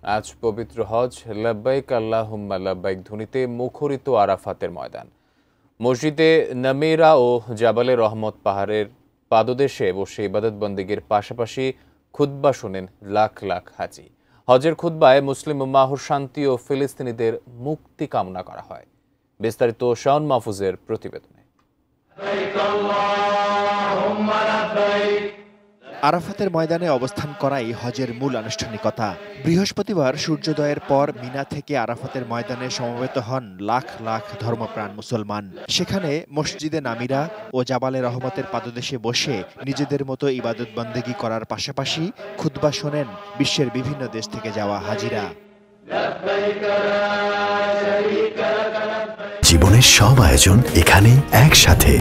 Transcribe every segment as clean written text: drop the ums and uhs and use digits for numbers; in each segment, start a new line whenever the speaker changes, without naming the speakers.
আজ পবিত্র হজ লাব্বাইক আল্লাহুম্মা লাব্বাইক ধ্বনিতে মুখরিত আরাফাতের ময়দান। মসজিদে নামিরা ও জাবালে রহমত পাহাড়ের পাদদেশে বসে ইবাদত বন্দেগীর পাশাপাশি খুতবা শোনেন লাখ লাখ হাজি। হজের খুতবায় মুসলিম উম্মাহর শান্তি ও ফিলিস্তিনিদের মুক্তি কামনা করা হয়। বিস্তারিত শাওন মাহফুজের প্রতিবেদনে।
আরাফাতের ময়দানে অবস্থান করাই হজের মূল আনুষ্ঠানিকতা। বৃহস্পতিবার সূর্যোদয়ের পর মিনা থেকে আরাফাতের ময়দানে সমবেত হন লাখ লাখ ধর্মপ্রাণ মুসলমান। সেখানে মসজিদে নামিরা ও জাবালে রহমতের পাদদেশে বসে নিজেদের মতো ইবাদত বন্দেগী করার পাশাপাশি খুতবা শোনেন বিশ্বের বিভিন্ন দেশ থেকে যাওয়া হাজিরা।
জীবনের সব আয়োজন এখানে একসাথে।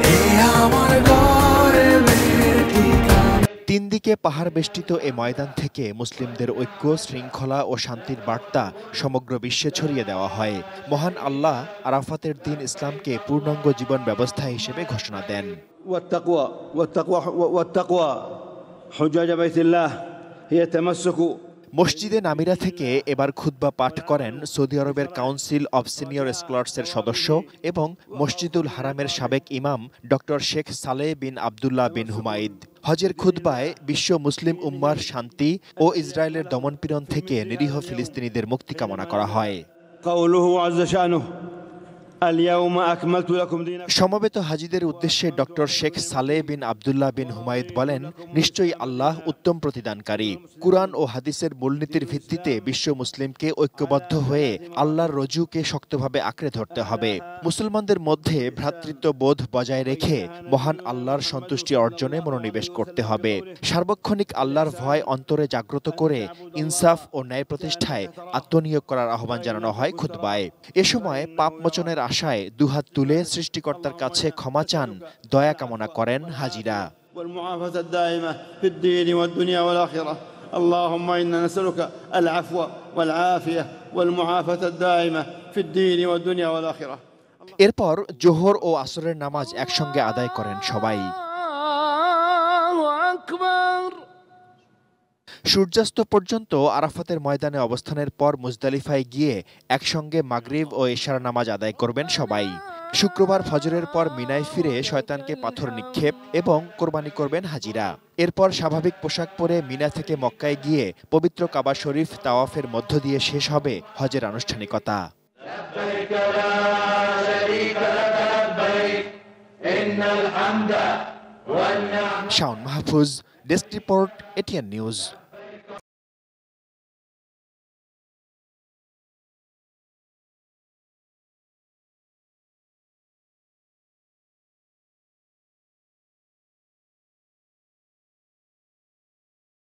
3 দিকে পাহাড় বেষ্টিত এ ময়দান থেকে মুসলিমদের ঐক্য, শৃঙ্খলা ও শান্তির বার্তা সমগ্র বিশ্বে ছড়িয়ে দেওয়া হয়। মহান আল্লাহ আরাফাতের দিন ইসলামকে পূর্ণাঙ্গ জীবন ব্যবস্থা হিসেবে ঘোষণা দেন। মসজিদে নামিরা থেকে এবার খুতবা পাঠ করেন সৌদি আরবের কাউন্সিল অব সিনিয়র স্কলার্সের সদস্য এবং মসজিদুল হারামের সাবেক ইমাম ডক্টর শেখ সালেহ বিন আবদুল্লাহ বিন হুমাইদ। হজের খুতবায় বিশ্ব মুসলিম উম্মার শান্তি ও ইসরায়েলের দমনপীড়ন থেকে নিরীহ ফিলিস্তিনিদের মুক্তি কামনা করা হয়। সমবেত হাজিদের উদ্দেশ্যে ডক্টর শেখ সালেহ বিন আবদুল্লাহ বিন হুমায়দ বলেন, নিশ্চয়ই আল্লাহ উত্তম প্রতিদানকারী। কুরআন ও হাদিসের মূলনীতির ভিত্তিতে বিশ্ব মুসলিমকে ঐক্যবদ্ধ হয়ে আল্লাহর রজুকে শক্তভাবে আঁকড়ে ধরতে হবে। মুসলমানদের মধ্যে ভ্রাতৃত্ববোধ বজায় রেখে মহান আল্লাহর সন্তুষ্টি অর্জনে মনোনিবেশ করতে হবে। সার্বক্ষণিক আল্লাহর ভয় অন্তরে জাগ্রত করে ইনসাফ ও ন্যায় প্রতিষ্ঠায় আত্মনিয়োগ করার আহ্বান জানানো হয় খুতবায়। এ সময় পাপ মোচনের আশায় দুহাত তুলে সৃষ্টিকর্তার কাছে ক্ষমা চান, দয়া কামনা করেন হাজিরা।
اللهم إنا نسألك العفو والعافية والمعافاة الدائمة في الدين والدنيا والآخرة।
এরপর জোহর ও আসরের নামাজ একসঙ্গে আদায় করেন সবাই। সূর্যাস্ত পর্যন্ত আরাফাতের ময়দানে অবস্থানের পর মুজদালিফায় গিয়ে একসঙ্গে মাগরিব ও এশার নামাজ আদায় করবেন সবাই। শুক্রবার ফজরের পর মিনায় ফিরে শয়তানকে পাথর নিক্ষেপ এবং কোরবানি করবেন হাজিরা। এরপর স্বাভাবিক পোশাক পরে মিনা থেকে মক্কায় গিয়ে পবিত্র কাবা শরীফ তাওয়াফের মধ্য দিয়ে শেষ হবে হজের আনুষ্ঠানিকতা। Shaon Mahfuz, desk report, ATN news.